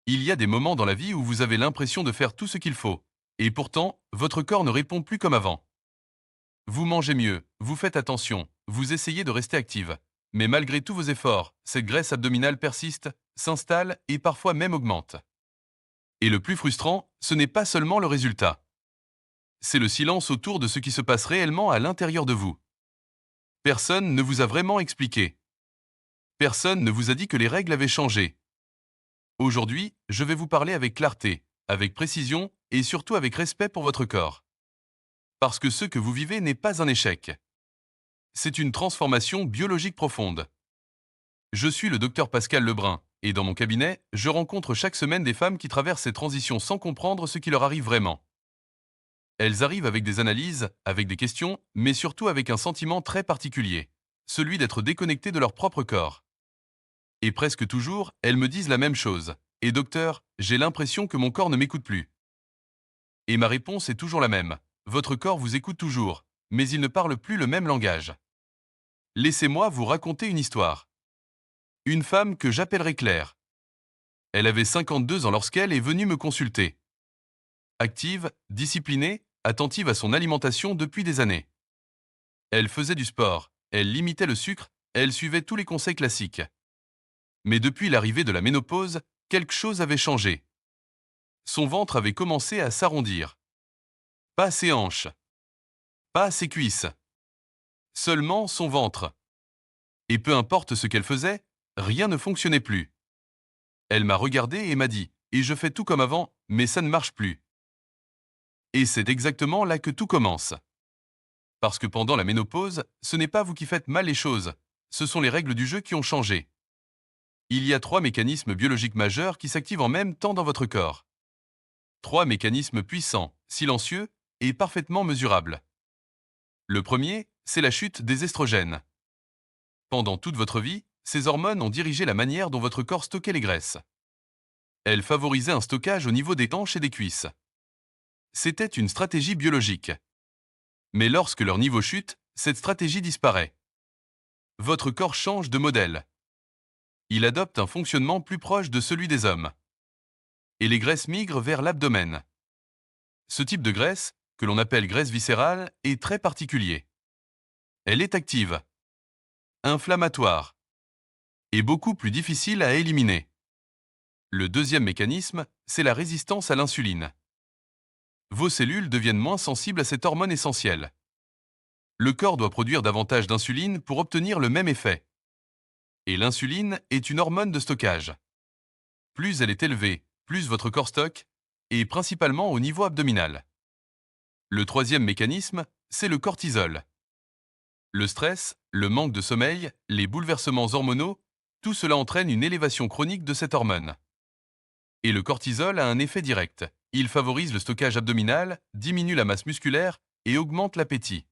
Il y a des moments dans la vie où vous avez l'impression de faire tout ce qu'il faut. Et pourtant, votre corps ne répond plus comme avant. Vous mangez mieux, vous faites attention, vous essayez de rester active. Mais malgré tous vos efforts, cette graisse abdominale persiste, s'installe et parfois même augmente. Et le plus frustrant, ce n'est pas seulement le résultat. C'est le silence autour de ce qui se passe réellement à l'intérieur de vous. Personne ne vous a vraiment expliqué. Personne ne vous a dit que les règles avaient changé. Aujourd'hui, je vais vous parler avec clarté, avec précision et surtout avec respect pour votre corps. Parce que ce que vous vivez n'est pas un échec. C'est une transformation biologique profonde. Je suis le docteur Pascal Lebrun, et dans mon cabinet, je rencontre chaque semaine des femmes qui traversent ces transitions sans comprendre ce qui leur arrive vraiment. Elles arrivent avec des analyses, avec des questions, mais surtout avec un sentiment très particulier, celui d'être déconnectées de leur propre corps. Et presque toujours, elles me disent la même chose. Et docteur, j'ai l'impression que mon corps ne m'écoute plus. Et ma réponse est toujours la même. Votre corps vous écoute toujours, mais il ne parle plus le même langage. Laissez-moi vous raconter une histoire. Une femme que j'appellerai Claire. Elle avait 52 ans lorsqu'elle est venue me consulter. Active, disciplinée, attentive à son alimentation depuis des années. Elle faisait du sport, elle limitait le sucre, elle suivait tous les conseils classiques. Mais depuis l'arrivée de la ménopause, quelque chose avait changé. Son ventre avait commencé à s'arrondir. Pas ses hanches, pas ses cuisses, seulement son ventre. Et peu importe ce qu'elle faisait, rien ne fonctionnait plus. Elle m'a regardé et m'a dit « Et je fais tout comme avant, mais ça ne marche plus ». Et c'est exactement là que tout commence. Parce que pendant la ménopause, ce n'est pas vous qui faites mal les choses, ce sont les règles du jeu qui ont changé. Il y a 3 mécanismes biologiques majeurs qui s'activent en même temps dans votre corps. 3 mécanismes puissants, silencieux et parfaitement mesurables. Le premier, c'est la chute des estrogènes. Pendant toute votre vie, ces hormones ont dirigé la manière dont votre corps stockait les graisses. Elles favorisaient un stockage au niveau des hanches et des cuisses. C'était une stratégie biologique. Mais lorsque leur niveau chute, cette stratégie disparaît. Votre corps change de modèle. Il adopte un fonctionnement plus proche de celui des hommes. Et les graisses migrent vers l'abdomen. Ce type de graisse, que l'on appelle graisse viscérale, est très particulier. Elle est active, inflammatoire, et beaucoup plus difficile à éliminer. Le deuxième mécanisme, c'est la résistance à l'insuline. Vos cellules deviennent moins sensibles à cette hormone essentielle. Le corps doit produire davantage d'insuline pour obtenir le même effet. Et l'insuline est une hormone de stockage. Plus elle est élevée, plus votre corps stocke, et principalement au niveau abdominal. Le troisième mécanisme, c'est le cortisol. Le stress, le manque de sommeil, les bouleversements hormonaux, tout cela entraîne une élévation chronique de cette hormone. Et le cortisol a un effet direct. Il favorise le stockage abdominal, diminue la masse musculaire et augmente l'appétit.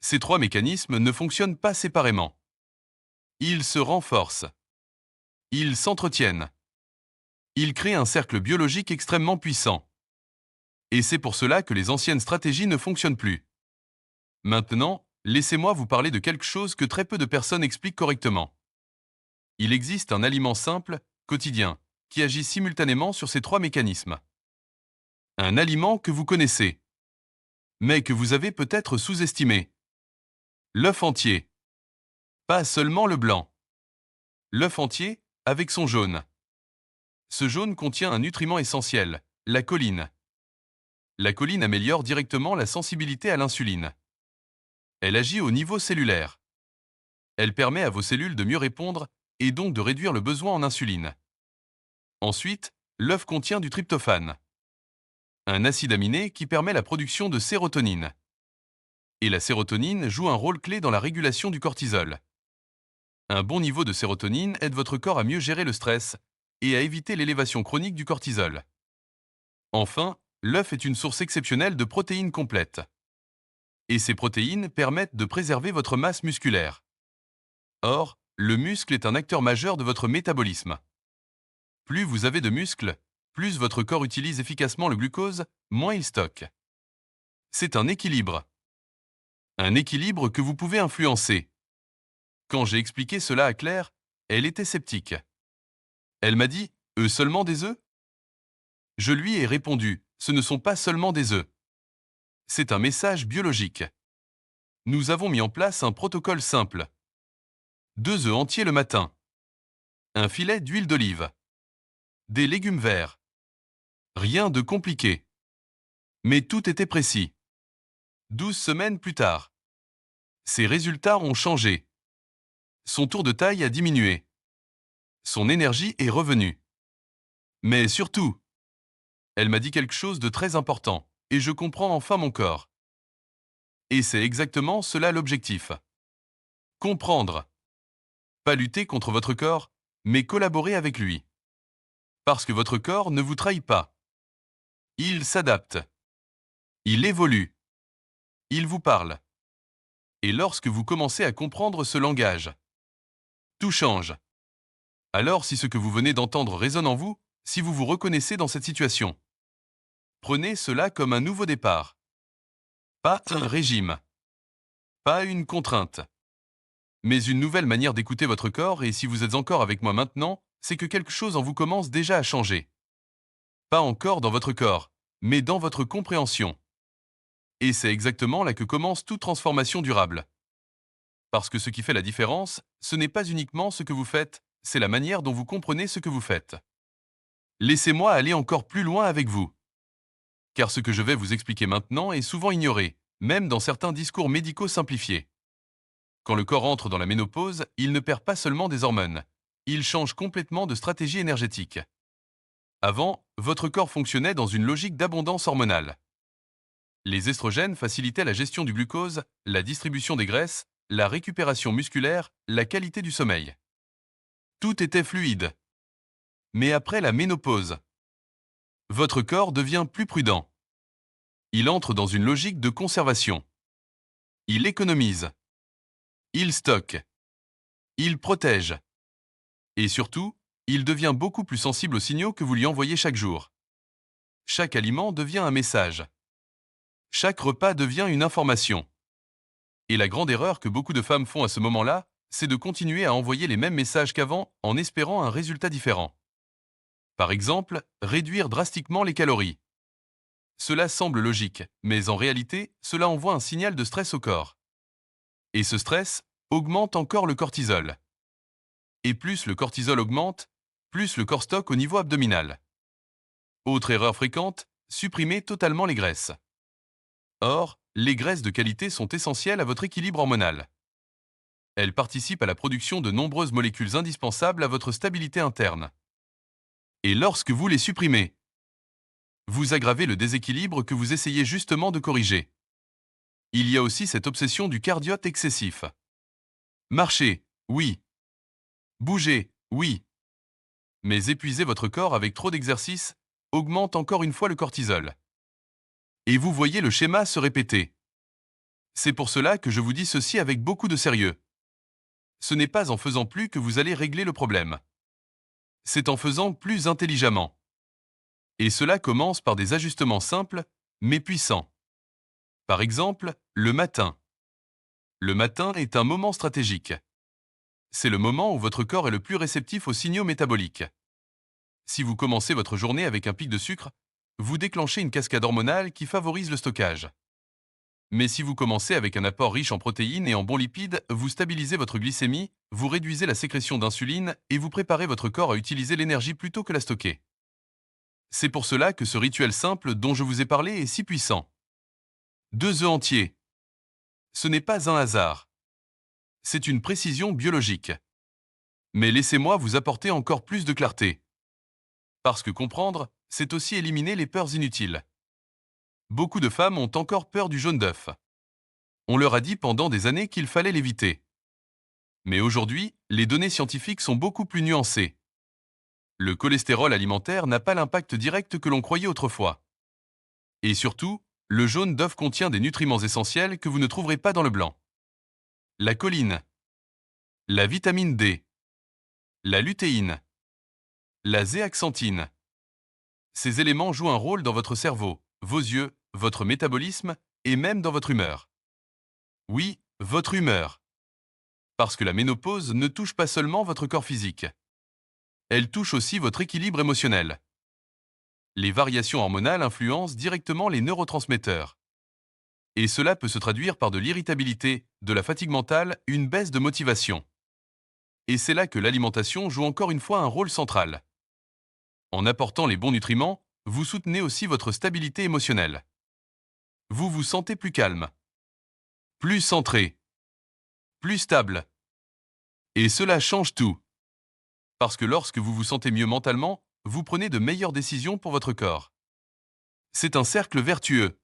Ces 3 mécanismes ne fonctionnent pas séparément. Ils se renforcent. Ils s'entretiennent. Ils créent un cercle biologique extrêmement puissant. Et c'est pour cela que les anciennes stratégies ne fonctionnent plus. Maintenant, laissez-moi vous parler de quelque chose que très peu de personnes expliquent correctement. Il existe un aliment simple, quotidien, qui agit simultanément sur ces 3 mécanismes. Un aliment que vous connaissez, mais que vous avez peut-être sous-estimé. L'œuf entier. Pas seulement le blanc. L'œuf entier, avec son jaune. Ce jaune contient un nutriment essentiel, la choline. La choline améliore directement la sensibilité à l'insuline. Elle agit au niveau cellulaire. Elle permet à vos cellules de mieux répondre et donc de réduire le besoin en insuline. Ensuite, l'œuf contient du tryptophane, un acide aminé qui permet la production de sérotonine. Et la sérotonine joue un rôle clé dans la régulation du cortisol. Un bon niveau de sérotonine aide votre corps à mieux gérer le stress et à éviter l'élévation chronique du cortisol. Enfin, l'œuf est une source exceptionnelle de protéines complètes. Et ces protéines permettent de préserver votre masse musculaire. Or, le muscle est un acteur majeur de votre métabolisme. Plus vous avez de muscles, plus votre corps utilise efficacement le glucose, moins il stocke. C'est un équilibre. Un équilibre que vous pouvez influencer. Quand j'ai expliqué cela à Claire, elle était sceptique. Elle m'a dit Seulement des œufs? Je lui ai répondu, ce ne sont pas seulement des œufs. C'est un message biologique. Nous avons mis en place un protocole simple. 2 œufs entiers le matin. Un filet d'huile d'olive. Des légumes verts. Rien de compliqué. Mais tout était précis. 12 semaines plus tard. Ses résultats ont changé. Son tour de taille a diminué. Son énergie est revenue. Mais surtout, elle m'a dit quelque chose de très important, et je comprends enfin mon corps. Et c'est exactement cela l'objectif. Comprendre. Pas lutter contre votre corps, mais collaborer avec lui. Parce que votre corps ne vous trahit pas. Il s'adapte. Il évolue. Il vous parle. Et lorsque vous commencez à comprendre ce langage, tout change. Alors si ce que vous venez d'entendre résonne en vous, si vous vous reconnaissez dans cette situation, prenez cela comme un nouveau départ. Pas un régime. Pas une contrainte. Mais une nouvelle manière d'écouter votre corps, et si vous êtes encore avec moi maintenant, c'est que quelque chose en vous commence déjà à changer. Pas encore dans votre corps, mais dans votre compréhension. Et c'est exactement là que commence toute transformation durable. Parce que ce qui fait la différence, ce n'est pas uniquement ce que vous faites, c'est la manière dont vous comprenez ce que vous faites. Laissez-moi aller encore plus loin avec vous. Car ce que je vais vous expliquer maintenant est souvent ignoré, même dans certains discours médicaux simplifiés. Quand le corps entre dans la ménopause, il ne perd pas seulement des hormones, il change complètement de stratégie énergétique. Avant, votre corps fonctionnait dans une logique d'abondance hormonale. Les estrogènes facilitaient la gestion du glucose, la distribution des graisses, la récupération musculaire, la qualité du sommeil. Tout était fluide. Mais après la ménopause, votre corps devient plus prudent. Il entre dans une logique de conservation. Il économise. Il stocke. Il protège. Et surtout, il devient beaucoup plus sensible aux signaux que vous lui envoyez chaque jour. Chaque aliment devient un message. Chaque repas devient une information. Et la grande erreur que beaucoup de femmes font à ce moment-là, c'est de continuer à envoyer les mêmes messages qu'avant en espérant un résultat différent. Par exemple, réduire drastiquement les calories. Cela semble logique, mais en réalité, cela envoie un signal de stress au corps. Et ce stress augmente encore le cortisol. Et plus le cortisol augmente, plus le corps stocke au niveau abdominal. Autre erreur fréquente, supprimer totalement les graisses. Or, les graisses de qualité sont essentielles à votre équilibre hormonal. Elles participent à la production de nombreuses molécules indispensables à votre stabilité interne. Et lorsque vous les supprimez, vous aggravez le déséquilibre que vous essayez justement de corriger. Il y a aussi cette obsession du cardiote excessif. Marcher, oui. Bouger, oui. Mais épuiser votre corps avec trop d'exercice augmente encore une fois le cortisol. Et vous voyez le schéma se répéter. C'est pour cela que je vous dis ceci avec beaucoup de sérieux. Ce n'est pas en faisant plus que vous allez régler le problème. C'est en faisant plus intelligemment. Et cela commence par des ajustements simples, mais puissants. Par exemple, le matin. Le matin est un moment stratégique. C'est le moment où votre corps est le plus réceptif aux signaux métaboliques. Si vous commencez votre journée avec un pic de sucre, vous déclenchez une cascade hormonale qui favorise le stockage. Mais si vous commencez avec un apport riche en protéines et en bons lipides, vous stabilisez votre glycémie, vous réduisez la sécrétion d'insuline et vous préparez votre corps à utiliser l'énergie plutôt que la stocker. C'est pour cela que ce rituel simple dont je vous ai parlé est si puissant. 2 œufs entiers. Ce n'est pas un hasard. C'est une précision biologique. Mais laissez-moi vous apporter encore plus de clarté. Parce que comprendre, c'est aussi éliminer les peurs inutiles. Beaucoup de femmes ont encore peur du jaune d'œuf. On leur a dit pendant des années qu'il fallait l'éviter. Mais aujourd'hui, les données scientifiques sont beaucoup plus nuancées. Le cholestérol alimentaire n'a pas l'impact direct que l'on croyait autrefois. Et surtout, le jaune d'œuf contient des nutriments essentiels que vous ne trouverez pas dans le blanc. La choline, la vitamine D, la lutéine, la zéaxanthine. Ces éléments jouent un rôle dans votre cerveau, vos yeux, votre métabolisme et même dans votre humeur. Oui, votre humeur. Parce que la ménopause ne touche pas seulement votre corps physique. Elle touche aussi votre équilibre émotionnel. Les variations hormonales influencent directement les neurotransmetteurs. Et cela peut se traduire par de l'irritabilité, de la fatigue mentale, une baisse de motivation. Et c'est là que l'alimentation joue encore une fois un rôle central. En apportant les bons nutriments, vous soutenez aussi votre stabilité émotionnelle. Vous vous sentez plus calme, plus centré, plus stable. Et cela change tout. Parce que lorsque vous vous sentez mieux mentalement, vous prenez de meilleures décisions pour votre corps. C'est un cercle vertueux.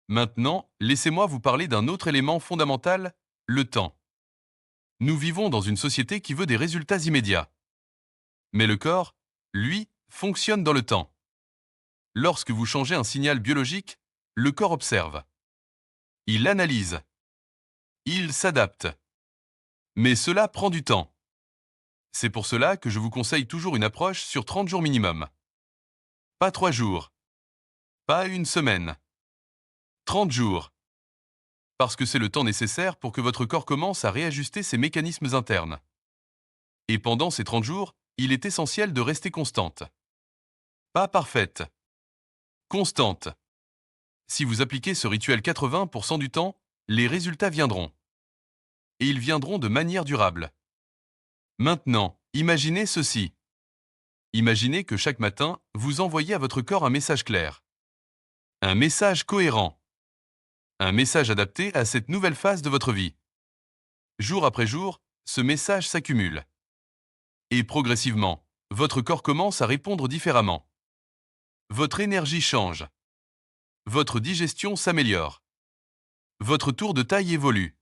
Maintenant, laissez-moi vous parler d'un autre élément fondamental, le temps. Nous vivons dans une société qui veut des résultats immédiats. Mais le corps, lui, fonctionne dans le temps. Lorsque vous changez un signal biologique, le corps observe. Il analyse. Il s'adapte. Mais cela prend du temps. C'est pour cela que je vous conseille toujours une approche sur 30 jours minimum. Pas 3 jours. Pas une semaine. 30 jours. Parce que c'est le temps nécessaire pour que votre corps commence à réajuster ses mécanismes internes. Et pendant ces 30 jours, il est essentiel de rester constante. Pas parfaite. Constante. Si vous appliquez ce rituel 80% du temps, les résultats viendront. Et ils viendront de manière durable. Maintenant, imaginez ceci. Imaginez que chaque matin, vous envoyez à votre corps un message clair. Un message cohérent. Un message adapté à cette nouvelle phase de votre vie. Jour après jour, ce message s'accumule. Et progressivement, votre corps commence à répondre différemment. Votre énergie change. Votre digestion s'améliore. Votre tour de taille évolue.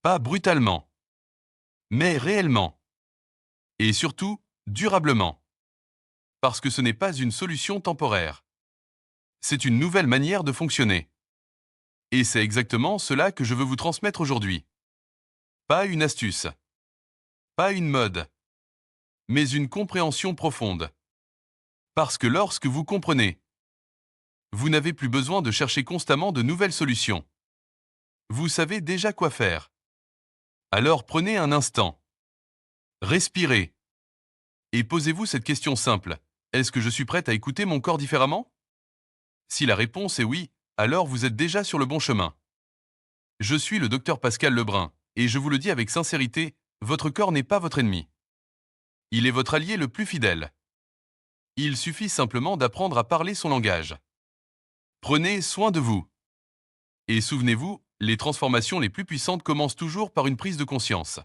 Pas brutalement, mais réellement. Et surtout, durablement. Parce que ce n'est pas une solution temporaire. C'est une nouvelle manière de fonctionner. Et c'est exactement cela que je veux vous transmettre aujourd'hui. Pas une astuce. Pas une mode. Mais une compréhension profonde. Parce que lorsque vous comprenez, vous n'avez plus besoin de chercher constamment de nouvelles solutions. Vous savez déjà quoi faire. Alors prenez un instant. Respirez. Et posez-vous cette question simple. Est-ce que je suis prête à écouter mon corps différemment? Si la réponse est oui, alors vous êtes déjà sur le bon chemin. Je suis le docteur Pascal Lebrun, et je vous le dis avec sincérité, votre corps n'est pas votre ennemi. Il est votre allié le plus fidèle. Il suffit simplement d'apprendre à parler son langage. Prenez soin de vous. Et souvenez-vous, les transformations les plus puissantes commencent toujours par une prise de conscience.